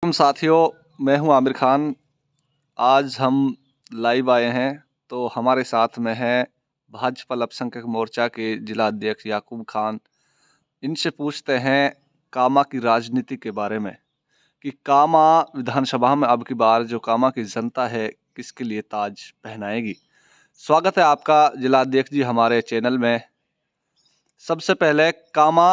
साथियों, मैं हूं आमिर खान। आज हम लाइव आए हैं तो हमारे साथ में है भाजपा अल्पसंख्यक मोर्चा के जिला अध्यक्ष याकूब खान। इनसे पूछते हैं कामा की राजनीति के बारे में कि कामा विधानसभा में अब की बार जो कामा की जनता है किसके लिए ताज पहनाएगी। स्वागत है आपका जिला अध्यक्ष जी हमारे चैनल में। सबसे पहले कामा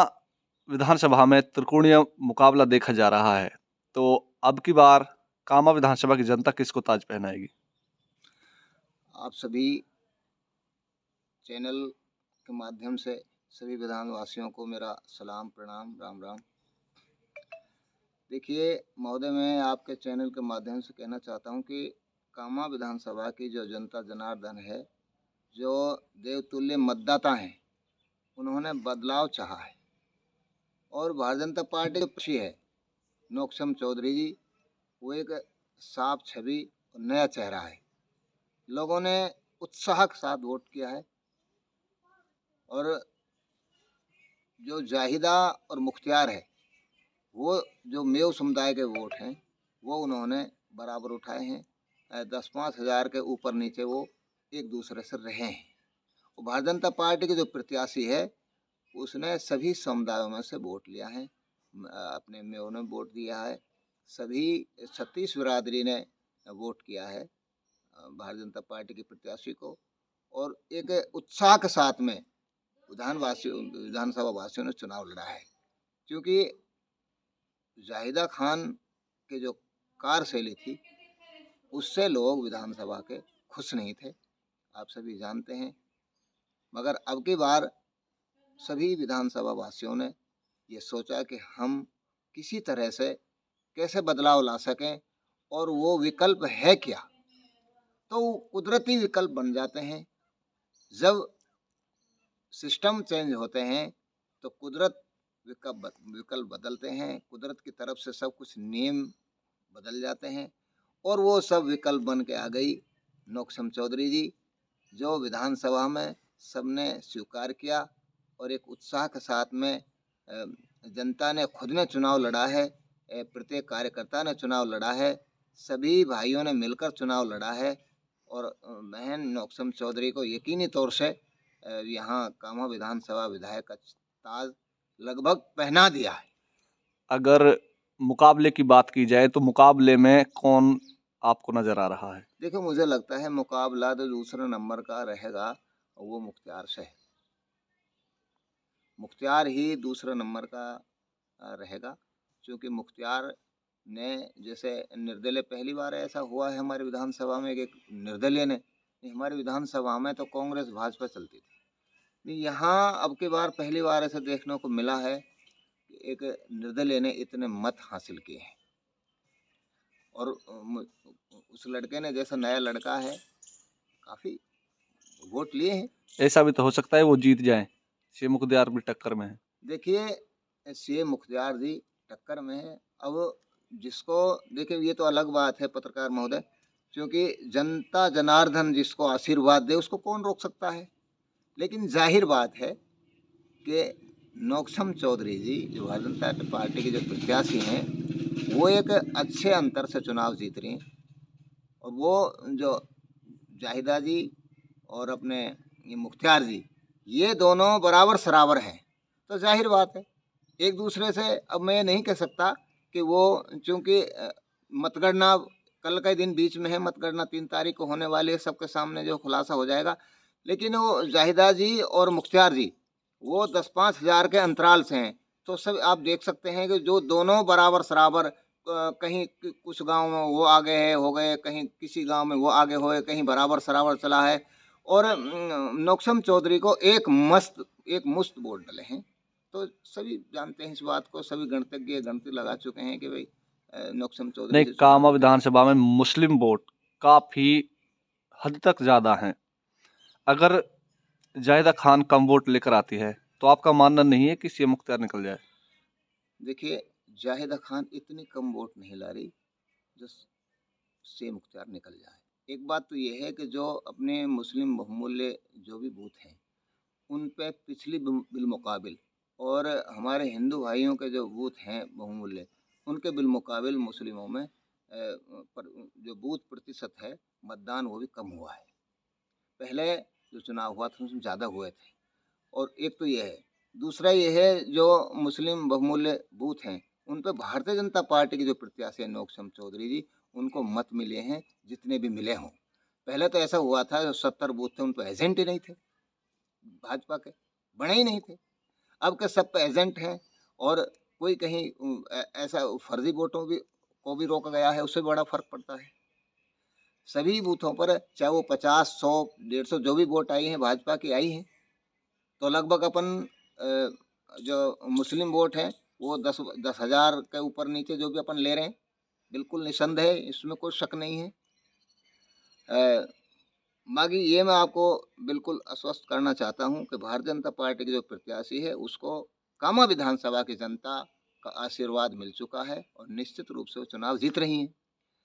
विधानसभा में त्रिकोणीय मुकाबला देखा जा रहा है, तो अब की बार कामा विधानसभा की जनता किसको ताज पहनाएगी? आप सभी चैनल के माध्यम से सभी विधानवासियों को मेरा सलाम, प्रणाम, राम राम। देखिए महोदय, मैं आपके चैनल के माध्यम से कहना चाहता हूं कि कामा विधानसभा की जो जनता जनार्दन है, जो देवतुल्य मतदाता हैं, उन्होंने बदलाव चाहा है। और भारतीय जनता पार्टी जो पक्षी है नौक्षम चौधरी जी, वो एक साफ छवि और नया चेहरा है। लोगों ने उत्साह के साथ वोट किया है और जो जाहिदा और मुख्तियार है, वो जो मेव समुदाय के वोट हैं, वो उन्होंने बराबर उठाए हैं। 10-5 हज़ार के ऊपर नीचे वो एक दूसरे से रहे हैं। और भारतीय जनता पार्टी के जो प्रत्याशी है, उसने सभी समुदायों में से वोट लिया है। अपने मेव ने वोट दिया है। सभी 36 बिरादरी ने वोट किया है भारतीय जनता पार्टी के प्रत्याशी को। और एक उत्साह के साथ में विधानसभा वासियों ने चुनाव लड़ा है, क्योंकि जाहिदा खान के जो कार्यशैली थी, उससे लोग विधानसभा के खुश नहीं थे, आप सभी जानते हैं। मगर अब की बार सभी विधानसभा वासियों ने ये सोचा कि हम किसी तरह से कैसे बदलाव ला सकें, और वो विकल्प है क्या। तो कुदरती विकल्प बन जाते हैं। जब सिस्टम चेंज होते हैं तो कुदरत विकल्प बदलते हैं। कुदरत की तरफ से सब कुछ नियम बदल जाते हैं और वो सब विकल्प बन के आ गई नौक्षम चौधरी जी, जो विधानसभा में सबने स्वीकार किया। और एक उत्साह के साथ में जनता ने खुद ने चुनाव लड़ा है, प्रत्येक कार्यकर्ता ने चुनाव लड़ा है, सभी भाइयों ने मिलकर चुनाव लड़ा है। और बहन नौक्षम चौधरी को यकीनी तौर से यहाँ कामा विधानसभा विधायक का ताज लगभग पहना दिया है। अगर मुकाबले की बात की जाए तो मुकाबले में कौन आपको नजर आ रहा है? देखो, मुझे लगता है मुकाबला तो दूसरे नंबर का रहेगा, वो मुख्तियार से है। मुख्तियार ही दूसरे नंबर का रहेगा, क्योंकि मुख्तियार ने जैसे निर्दलीय, पहली बार ऐसा हुआ है हमारी विधानसभा में कि निर्दलीय ने, हमारी विधानसभा में तो कांग्रेस भाजपा चलती थी, यहाँ अब की बार पहली बार ऐसा देखने को मिला है कि एक निर्दलीय ने इतने मत हासिल किए हैं। और उस लड़के ने, जैसा नया लड़का है, काफ़ी वोट लिए हैं। ऐसा भी तो हो सकता है वो जीत जाए, सी मुख्तियार भी टक्कर में है। देखिए सीए मुख्तियार जी टक्कर में है। अब जिसको, देखिए ये तो अलग बात है पत्रकार महोदय, क्योंकि जनता जनार्दन जिसको आशीर्वाद दे उसको कौन रोक सकता है। लेकिन जाहिर बात है कि नौक्षम चौधरी जी, जो भारतीय जनता पार्टी के जो प्रत्याशी हैं, वो एक अच्छे अंतर से चुनाव जीत रही हैं। और वो जो जाहिदा जी और अपने ये मुख्तियार जी, ये दोनों बराबर सराबर हैं। तो जाहिर बात है एक दूसरे से, अब मैं नहीं कह सकता कि वो, चूँकि मतगणना कल के दिन बीच में है, मतगणना 3 तारीख को होने वाली है, सबके सामने जो खुलासा हो जाएगा। लेकिन वो जाहिदा जी और मुख्तियार जी, वो 10-5 हज़ार के अंतराल से हैं। तो सब आप देख सकते हैं कि जो दोनों बराबर सराबर, कहीं कुछ गांव में वो आगे है हो गए, कहीं किसी गांव में वो आगे हुए, कहीं बराबर सराबर चला है। और नौक्षम चौधरी को एक मुश्त वोट डले हैं। तो सभी जानते हैं इस बात को, सभी गणतज्ञ गणती लगा चुके हैं कि भाई नौक्षम चौधरी नहीं, से चुनाव कामा जीतेगा। विधानसभा में मुस्लिम वोट काफी हद तक ज्यादा हैं। अगर जाहिदा खान कम वोट लेकर आती है तो आपका मानना नहीं है कि सी मुख्तियार निकल जाए? देखिए, जाहिदा खान इतनी कम वोट नहीं ला रही जो से मुख्तियार निकल जाए। एक बात तो ये है कि जो अपने मुस्लिम बहुमूल्य जो भी बूथ हैं, उन पे पिछली बिलमुकाबिल, और हमारे हिंदू भाइयों के जो बूथ हैं बहुमूल्य, उनके बिलमुकाबिल मुस्लिमों में जो बूथ प्रतिशत है मतदान वो भी कम हुआ है। पहले जो चुनाव हुआ था उसमें ज़्यादा हुए थे। और एक तो ये है, दूसरा ये है जो मुस्लिम बहुमूल्य बूथ हैं उन पे भारतीय जनता पार्टी के जो प्रत्याशी हैं नौक्षम चौधरी जी, उनको मत मिले हैं जितने भी मिले हों। पहले तो ऐसा हुआ था जो 70 बूथ थे उन पे एजेंट ही नहीं थे, भाजपा के बने ही नहीं थे। अब के सब पे एजेंट हैं और कोई कहीं ऐसा फर्जी वोटों को भी रोका गया है, उससे बड़ा फर्क पड़ता है। सभी बूथों पर चाहे वो 50, 100, 150 जो भी वोट आई हैं भाजपा की आई हैं, तो लगभग अपन जो मुस्लिम वोट है वो 10,000 के ऊपर नीचे जो भी अपन ले रहे हैं, बिल्कुल निसंदेह, इसमें कोई शक नहीं है। बाकी ये मैं आपको बिल्कुल आश्वस्त करना चाहता हूं कि भारतीय जनता पार्टी के जो प्रत्याशी है उसको कामा विधानसभा की जनता का आशीर्वाद मिल चुका है और निश्चित रूप से वो चुनाव जीत रही है।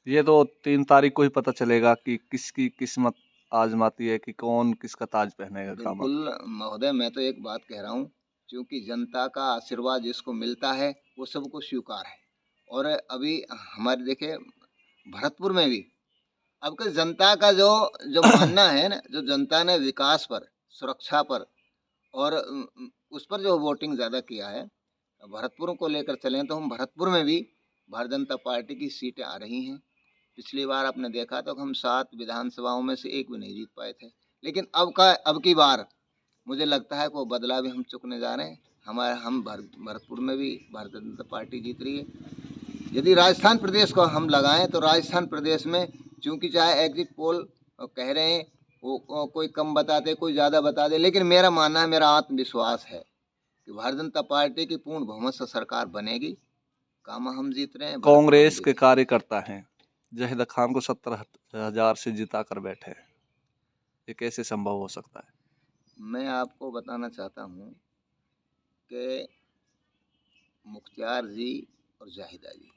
ये तो 3 तारीख को ही पता चलेगा कि किसकी किस्मत आजमाती है कि कौन किसका ताज पहनेगा। कामा बिल्कुल महोदय, मैं तो एक बात कह रहा हूँ, क्योंकि जनता का आशीर्वाद जिसको मिलता है वो सबको स्वीकार है। और अभी हमारे देखिए भरतपुर में भी अब के जनता का जो जो मानना है ना, जो जनता ने विकास पर, सुरक्षा पर और उस पर जो वोटिंग ज़्यादा किया है, भरतपुर को लेकर चलें तो हम भरतपुर में भी भारतीय जनता पार्टी की सीटें आ रही हैं। पिछली बार आपने देखा तो हम 7 विधानसभाओं में से एक भी नहीं जीत पाए थे, लेकिन अब की बार मुझे लगता है कि वो बदलाव भी हम चुकने जा रहे हैं। हम भरतपुर में भी भारतीय जनता पार्टी जीत रही है। यदि राजस्थान प्रदेश को हम लगाएं तो राजस्थान प्रदेश में चूंकि चाहे एग्जिट पोल कह रहे हैं वो कोई कम बता दे कोई ज़्यादा बता दे, लेकिन मेरा मानना है, मेरा आत्मविश्वास है कि भारतीय जनता पार्टी की पूर्ण बहुमत से सरकार बनेगी। कामा हम जीत रहे हैं, कांग्रेस के कार्यकर्ता हैं जहीदा खान को 70,000 से जिता कर बैठे, ये कैसे संभव हो सकता है? मैं आपको बताना चाहता हूँ कि मुख्तियार जी और जाहिदा जी,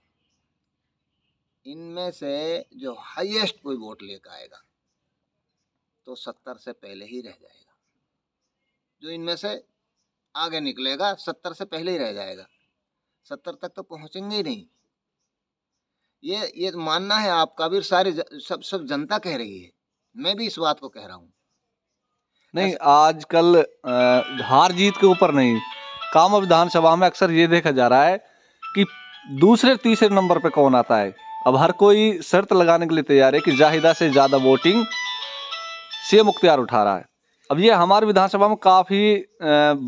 इनमें से जो हाईएस्ट कोई वोट लेकर आएगा तो 70 से पहले ही रह जाएगा। जो इनमें से आगे निकलेगा 70 से पहले ही रह जाएगा, 70 तक तो पहुंचेंगे ही नहीं। ये मानना है आपका भी, सारी सब जनता कह रही है, मैं भी इस बात को कह रहा हूँ। नहीं, आजकल हार जीत के ऊपर नहीं, कामा विधानसभा में अक्सर ये देखा जा रहा है कि दूसरे तीसरे नंबर पे कौन आता है। अब हर कोई शर्त लगाने के लिए तैयार है कि जाहिदा से ज्यादा वोटिंग से मुख्तियार उठा रहा है। अब ये हमारे विधानसभा में काफी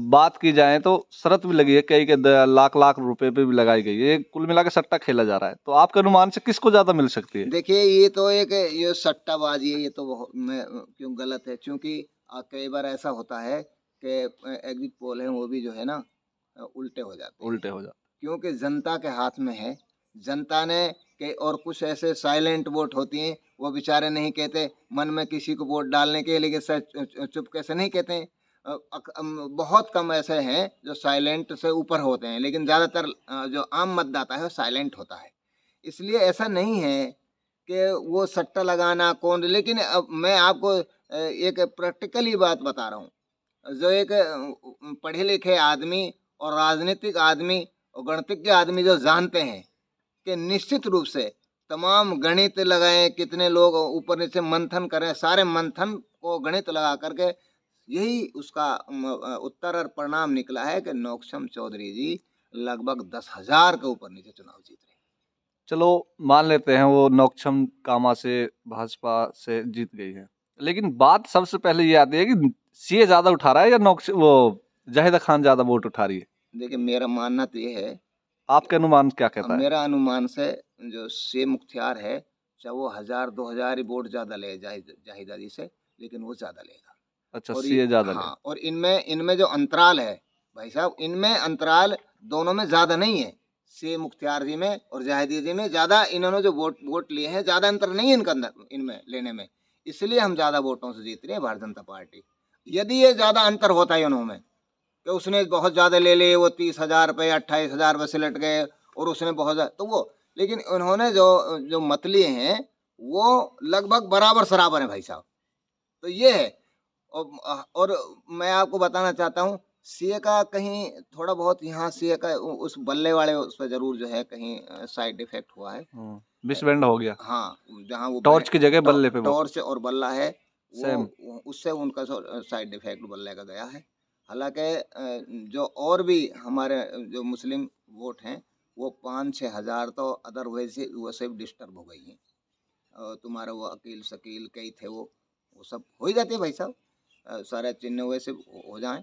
बात की जाए तो शर्त भी लगी है, कई के लाख लाख रुपए पे भी लगाई गई है। कुल मिला के सट्टा खेला जा रहा है, तो आपके अनुमान से किसको ज्यादा मिल सकती है? देखिए ये तो एक ये सट्टाबाजी है, ये तो क्यों गलत है, क्योंकि कई बार ऐसा होता है कि एग्जिट पोल है वो भी जो है ना उल्टे हो जाते हैं, क्योंकि जनता के हाथ में है। जनता ने के और कुछ ऐसे साइलेंट वोट होती हैं, वो बेचारे नहीं कहते मन में किसी को वोट डालने के, लेकिन चुपके से नहीं कहते हैं। बहुत कम ऐसे हैं जो साइलेंट से ऊपर होते हैं, लेकिन ज़्यादातर जो आम मतदाता है वो साइलेंट होता है। इसलिए ऐसा नहीं है कि वो सट्टा लगाना कौन, लेकिन अब मैं आपको एक प्रैक्टिकली बात बता रहा हूँ। जो एक पढ़े लिखे आदमी और राजनीतिक आदमी और गणितज्ञ आदमी जो जानते हैं कि निश्चित रूप से तमाम गणित लगाएं, कितने लोग ऊपर नीचे मंथन करें, सारे मंथन को गणित लगा करके यही उसका उत्तर और परिणाम निकला है कि नौक्षम चौधरी जी लगभग 10,000 के ऊपर नीचे चुनाव जीत रहे हैं। चलो मान लेते हैं वो नौक्षम कामा से भाजपा से जीत गई है, लेकिन बात सबसे पहले ये आती है कि सीए ज्यादा उठा रहा है या वो जाहिदा खान ज्यादा वोट उठा रही है? देखिए मेरा मानना तो ये है, आपके अनुमान क्या कहता है? मेरा अनुमान से जो सी मुख्तियार है, चाहे वो 1,000-2,000 ही वोट ज्यादा ले जाहिदा जी से, लेकिन वो ज्यादा लेगा। अच्छा, और सीए ज्यादा ले। हाँ, और इनमें जो अंतराल है भाई साहब, इनमें अंतराल दोनों में ज्यादा नहीं है। सी मुख्तियार जी में और जाहिदी जी में ज्यादा इन्होंने जो वोट लिए हैं, ज्यादा अंतर नहीं है इनका अंदर इनमें लेने में, इसलिए हम ज्यादा वोटों से जीत रहे हैं भारतीय जनता पार्टी। यदि ये ज्यादा अंतर होता है उन्होंने कि उसने बहुत ज्यादा ले लिए, वो 30,000 रुपये 28,000 रुपये से लट गए और उसने बहुत ज्यादा, तो वो, लेकिन उन्होंने जो जो मत लिए हैं वो लगभग बराबर सराबर है भाई साहब। तो ये है। और मैं आपको बताना चाहता हूँ, सीए का कहीं थोड़ा बहुत यहाँ सीए का उस बल्ले वाले उस पर जरूर जो है कहीं साइड इफेक्ट हुआ है। मिस बैंड हो गया। हाँ, जहाँ वो टॉर्च की जगह बल्ले पे वो टॉर्च और बल्ला है, सेम। उससे उनका साइड इफेक्ट बल्ले का गया है। हालांकि जो और भी हमारे जो मुस्लिम वोट हैं, वो 5-6 हजार तो अदरवाइज वो सब डिस्टर्ब हो गई हैं। तुम्हारा वो अकील शकील कई थे वो सब हो ही जाते हैं भाई साहब। सारे चिन्ह वैसे हो जाएं,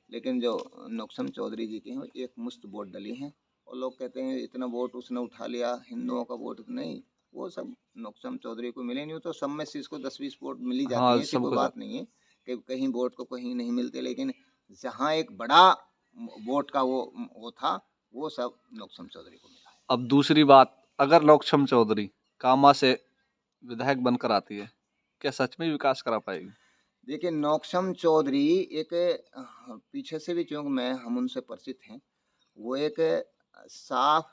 लेकिन जो नौक्षम चौधरी जी की हैं एक मुश्त वोट डली हैं। और लोग कहते हैं इतना वोट उसने उठा लिया, हिंदुओं का वोट नहीं, वो सब नौक्षम चौधरी को मिले नहीं। तो सब में से इसको 10-20 वोट मिल ही जाती हाँ, है, ऐसी कोई सबको सब। बात नहीं है कि कहीं वोट को कहीं नहीं मिलते। लेकिन जहाँ एक बड़ा वोट का वो था, वो सब नौक्षम चौधरी को मिला है। अब दूसरी बात, अगर नौक्षम चौधरी कामा से विधायक बनकर आती है, क्या सच में विकास करा पाएगी? देखिए, नौक्षम चौधरी एक पीछे से भी चूंकि हम उनसे परिचित हैं, वो एक साफ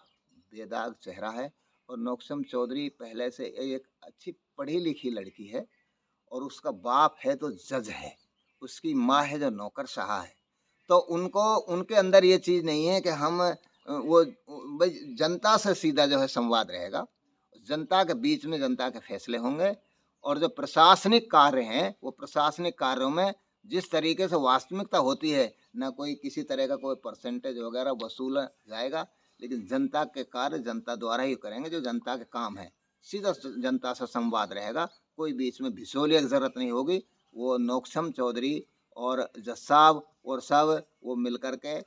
बेदाग चेहरा है। और नौक्षम चौधरी पहले से एक अच्छी पढ़ी लिखी लड़की है, और उसका बाप है तो जज है, उसकी माँ है जो नौकरशाह है। तो उनको उनके अंदर ये चीज़ नहीं है कि हम वो भाई जनता से सीधा जो है संवाद रहेगा, जनता के बीच में जनता के फैसले होंगे। और जो प्रशासनिक कार्य हैं, वो प्रशासनिक कार्यों में जिस तरीके से वास्तविकता होती है, ना कोई किसी तरह का कोई परसेंटेज वगैरह वसूला जाएगा, लेकिन जनता के कार्य जनता द्वारा ही करेंगे, जो जनता के काम है। सीधा जनता से संवाद रहेगा, कोई बीच में भिसोलिया की जरूरत नहीं होगी। वो नौक्षम चौधरी और जज साहब और सब वो मिलकर के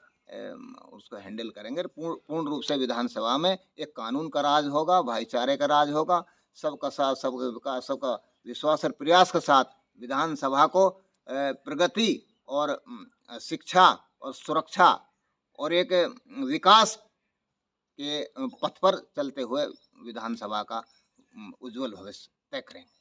उसको हैंडल करेंगे। पूर्ण रूप से विधानसभा में एक कानून का राज होगा, भाईचारे का राज होगा, सबका साथ, सबका विकास, सबका विश्वास और प्रयास के साथ विधानसभा को प्रगति और शिक्षा और सुरक्षा और एक विकास के पथ पर चलते हुए विधानसभा का उज्जवल भविष्य तय करेंगे।